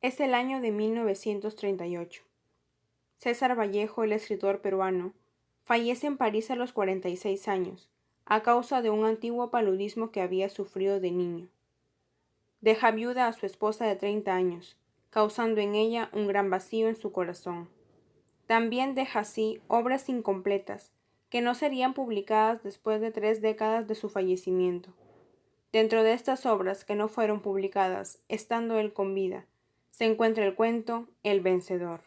Es el año de 1938. César Vallejo, el escritor peruano, fallece en París a los 46 años, a causa de un antiguo paludismo que había sufrido de niño. Deja viuda a su esposa de 30 años, causando en ella un gran vacío en su corazón. También deja así obras incompletas, que no serían publicadas después de 3 décadas de su fallecimiento. Dentro de estas obras que no fueron publicadas, estando él con vida, se encuentra el cuento El Vencedor.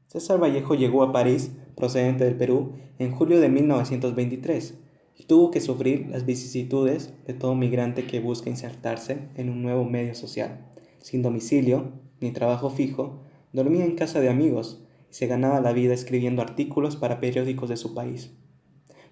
César Vallejo llegó a París, procedente del Perú, en julio de 1923 y tuvo que sufrir las vicisitudes de todo migrante que busca insertarse en un nuevo medio social. Sin domicilio ni trabajo fijo, dormía en casa de amigos y se ganaba la vida escribiendo artículos para periódicos de su país.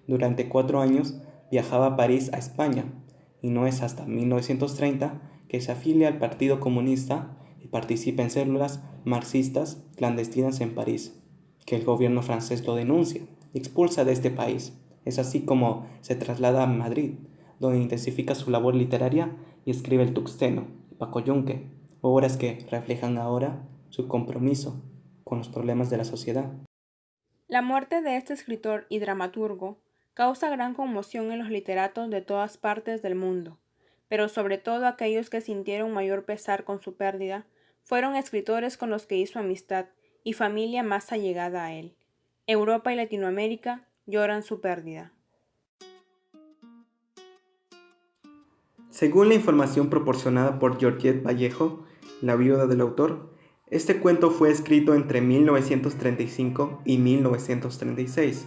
Durante 4 años viajaba a París a España y no es hasta 1930 que se afilia al Partido Comunista y participa en células marxistas clandestinas en París, que el gobierno francés lo denuncia y expulsa de este país. Es así como se traslada a Madrid, donde intensifica su labor literaria y escribe El Tuxteno, Paco Yunque, obras que reflejan ahora su compromiso con los problemas de la sociedad. La muerte de este escritor y dramaturgo causa gran conmoción en los literatos de todas partes del mundo, pero sobre todo aquellos que sintieron mayor pesar con su pérdida fueron escritores con los que hizo amistad y familia más allegada a él. Europa y Latinoamérica lloran su pérdida. Según la información proporcionada por Georgette Vallejo, la viuda del autor, este cuento fue escrito entre 1935 y 1936,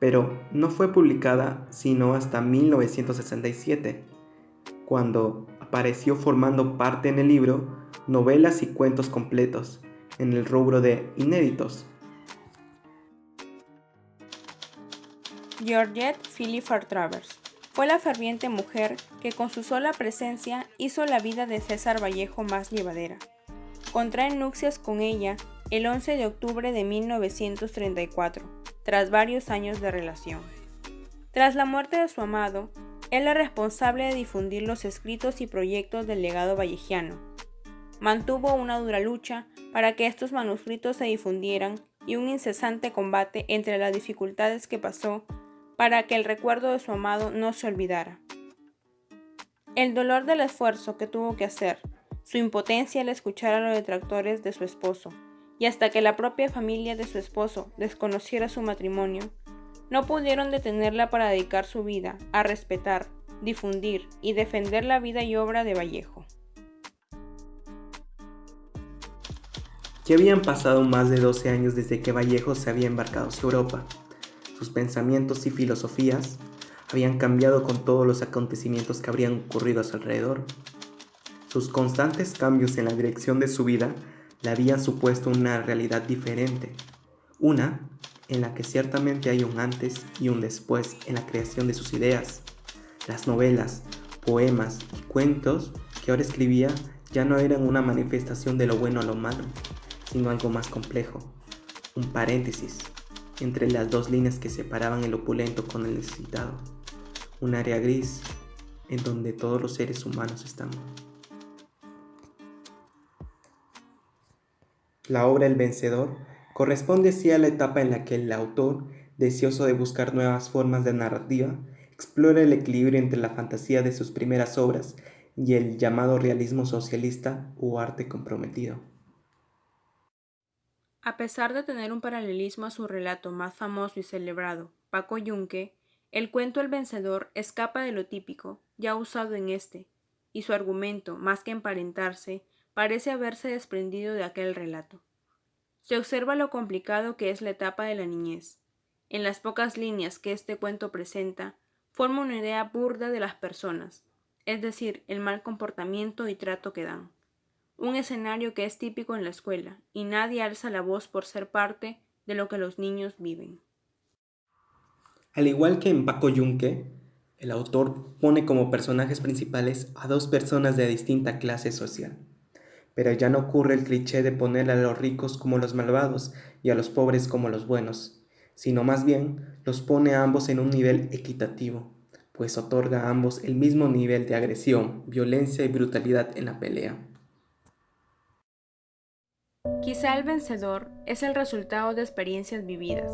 pero no fue publicada sino hasta 1967, cuando apareció formando parte en el libro Novelas y cuentos completos, en el rubro de inéditos. Georgette Philippa Travers fue la ferviente mujer que con su sola presencia hizo la vida de César Vallejo más llevadera. Contrae nupcias con ella el 11 de octubre de 1934, tras varios años de relación. Tras la muerte de su amado, él es responsable de difundir los escritos y proyectos del legado vallejiano. Mantuvo una dura lucha para que estos manuscritos se difundieran y un incesante combate entre las dificultades que pasó para que el recuerdo de su amado no se olvidara. El dolor del esfuerzo que tuvo que hacer, su impotencia al escuchar a los detractores de su esposo, y hasta que la propia familia de su esposo desconociera su matrimonio, no pudieron detenerla para dedicar su vida a respetar, difundir y defender la vida y obra de Vallejo. Ya habían pasado más de 12 años desde que Vallejo se había embarcado hacia Europa. Sus pensamientos y filosofías habían cambiado con todos los acontecimientos que habrían ocurrido a su alrededor. Sus constantes cambios en la dirección de su vida le habían supuesto una realidad diferente, una en la que ciertamente hay un antes y un después en la creación de sus ideas. Las novelas, poemas y cuentos que ahora escribía ya no eran una manifestación de lo bueno a lo malo, sino algo más complejo, un paréntesis entre las dos líneas que separaban el opulento con el necesitado, un área gris en donde todos los seres humanos estamos. La obra El Vencedor corresponde así a la etapa en la que el autor, deseoso de buscar nuevas formas de narrativa, explora el equilibrio entre la fantasía de sus primeras obras y el llamado realismo socialista o arte comprometido. A pesar de tener un paralelismo a su relato más famoso y celebrado, Paco Yunque, el cuento El Vencedor escapa de lo típico, ya usado en este, y su argumento, más que emparentarse, parece haberse desprendido de aquel relato. Se observa lo complicado que es la etapa de la niñez. En las pocas líneas que este cuento presenta, forma una idea burda de las personas, es decir, el mal comportamiento y trato que dan. Un escenario que es típico en la escuela, y nadie alza la voz por ser parte de lo que los niños viven. Al igual que en Paco Yunque, el autor pone como personajes principales a dos personas de distinta clase social. Pero ya no ocurre el cliché de poner a los ricos como los malvados y a los pobres como los buenos, sino más bien los pone a ambos en un nivel equitativo, pues otorga a ambos el mismo nivel de agresión, violencia y brutalidad en la pelea. Quizá el vencedor es el resultado de experiencias vividas,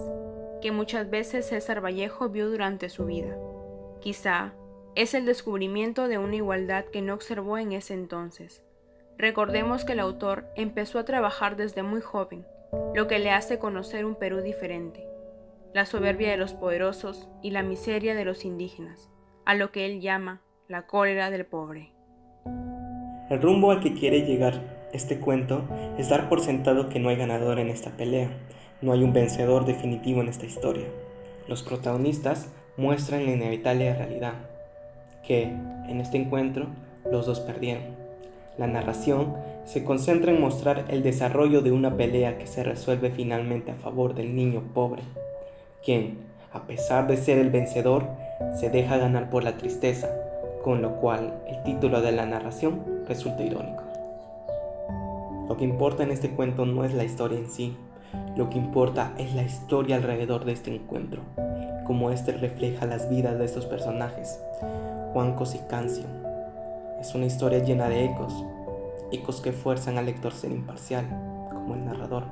que muchas veces César Vallejo vio durante su vida. Quizá es el descubrimiento de una igualdad que no observó en ese entonces. Recordemos que el autor empezó a trabajar desde muy joven, lo que le hace conocer un Perú diferente, la soberbia de los poderosos y la miseria de los indígenas, a lo que él llama la cólera del pobre. El rumbo al que quiere llegar este cuento es dar por sentado que no hay ganador en esta pelea, no hay un vencedor definitivo en esta historia. Los protagonistas muestran la inevitable realidad, que en este encuentro los dos perdieron. La narración se concentra en mostrar el desarrollo de una pelea que se resuelve finalmente a favor del niño pobre, quien, a pesar de ser el vencedor, se deja ganar por la tristeza, con lo cual el título de la narración resulta irónico. Lo que importa en este cuento no es la historia en sí, lo que importa es la historia alrededor de este encuentro, cómo este refleja las vidas de estos personajes, Juancos y Cancio. Es una historia llena de ecos que fuerzan al lector a ser imparcial, como el narrador,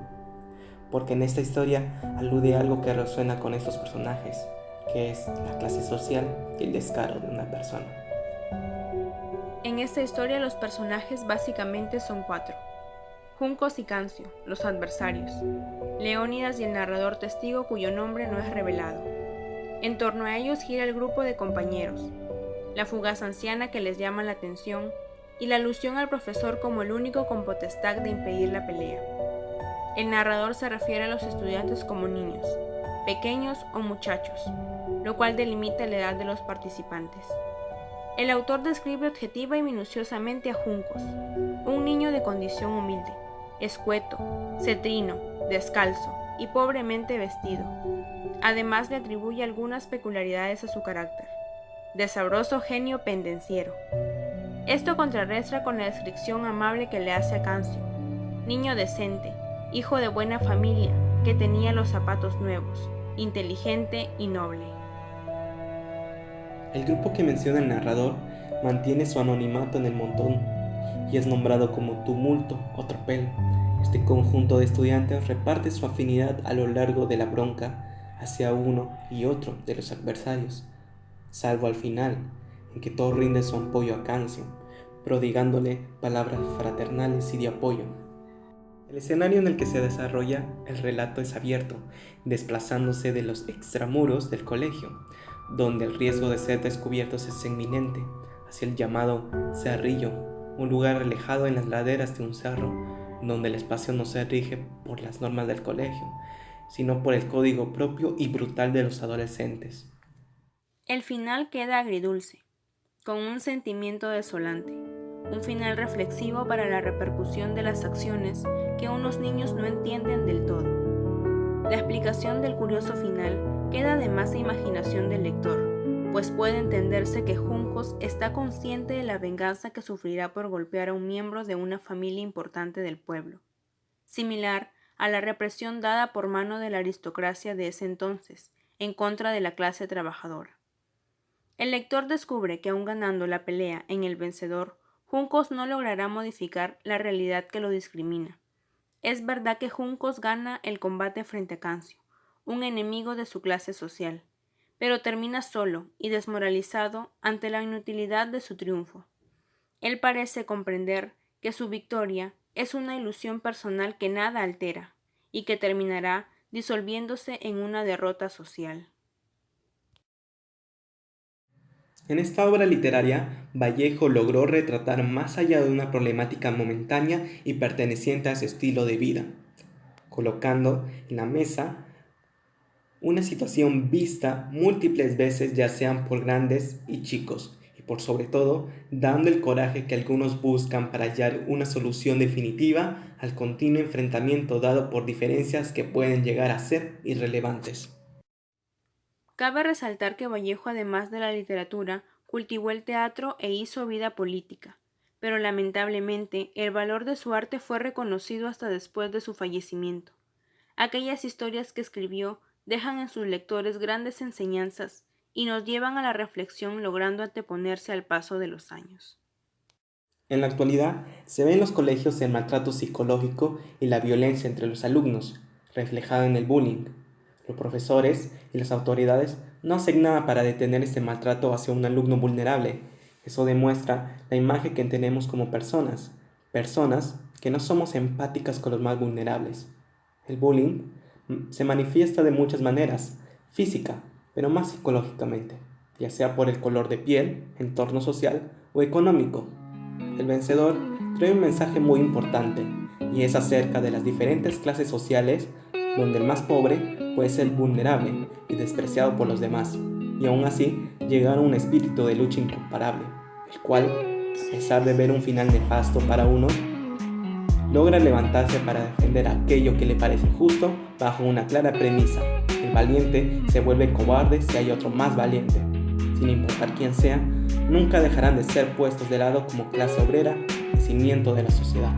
porque en esta historia alude a algo que resuena con estos personajes, que es la clase social y el descaro de una persona. En esta historia los personajes básicamente son cuatro: Juncos y Cancio, los adversarios; Leónidas y el narrador testigo cuyo nombre no es revelado. En torno a ellos gira el grupo de compañeros, la fugaz anciana que les llama la atención y la alusión al profesor como el único con potestad de impedir la pelea. El narrador se refiere a los estudiantes como niños, pequeños o muchachos, lo cual delimita la edad de los participantes. El autor describe objetiva y minuciosamente a Juncos, un niño de condición humilde, escueto, cetrino, descalzo y pobremente vestido. Además le atribuye algunas peculiaridades a su carácter: de sabroso genio pendenciero. Esto contrarresta con la descripción amable que le hace a Cancio, niño decente, hijo de buena familia, que tenía los zapatos nuevos, inteligente y noble. El grupo que menciona el narrador mantiene su anonimato en el montón y es nombrado como tumulto o tropel. Este conjunto de estudiantes reparte su afinidad a lo largo de la bronca hacia uno y otro de los adversarios, salvo al final, en que todo rinde su apoyo a Cancio, prodigándole palabras fraternales y de apoyo. El escenario en el que se desarrolla el relato es abierto, desplazándose de los extramuros del colegio, donde el riesgo de ser descubiertos es inminente, hacia el llamado Cerrillo, un lugar alejado en las laderas de un cerro, donde el espacio no se rige por las normas del colegio, sino por el código propio y brutal de los adolescentes. El final queda agridulce, con un sentimiento desolante, un final reflexivo para la repercusión de las acciones que unos niños no entienden del todo. La explicación del curioso final queda de más a imaginación del lector, pues puede entenderse que Juncos está consciente de la venganza que sufrirá por golpear a un miembro de una familia importante del pueblo, similar a la represión dada por mano de la aristocracia de ese entonces en contra de la clase trabajadora. El lector descubre que aun ganando la pelea en el vencedor, Juncos no logrará modificar la realidad que lo discrimina. Es verdad que Juncos gana el combate frente a Cancio, un enemigo de su clase social, pero termina solo y desmoralizado ante la inutilidad de su triunfo. Él parece comprender que su victoria es una ilusión personal que nada altera y que terminará disolviéndose en una derrota social. En esta obra literaria, Vallejo logró retratar más allá de una problemática momentánea y perteneciente a su estilo de vida, colocando en la mesa una situación vista múltiples veces, ya sean por grandes y chicos, y por sobre todo dando el coraje que algunos buscan para hallar una solución definitiva al continuo enfrentamiento dado por diferencias que pueden llegar a ser irrelevantes. Cabe resaltar que Vallejo, además de la literatura, cultivó el teatro e hizo vida política, pero lamentablemente el valor de su arte fue reconocido hasta después de su fallecimiento. Aquellas historias que escribió dejan en sus lectores grandes enseñanzas y nos llevan a la reflexión, logrando anteponerse al paso de los años. En la actualidad, se ve en los colegios el maltrato psicológico y la violencia entre los alumnos, reflejada en el bullying. Los profesores y las autoridades no hacen nada para detener este maltrato hacia un alumno vulnerable. Eso demuestra la imagen que tenemos como personas, personas que no somos empáticas con los más vulnerables. El bullying se manifiesta de muchas maneras, física, pero más psicológicamente, ya sea por el color de piel, entorno social o económico. El vencedor trae un mensaje muy importante y es acerca de las diferentes clases sociales donde el más pobre puede ser vulnerable y despreciado por los demás y aún así llegar a un espíritu de lucha incomparable, el cual, a pesar de ver un final nefasto para uno, logra levantarse para defender aquello que le parece justo bajo una clara premisa: el valiente se vuelve cobarde si hay otro más valiente. Sin importar quién sea, nunca dejarán de ser puestos de lado como clase obrera y cimiento de la sociedad.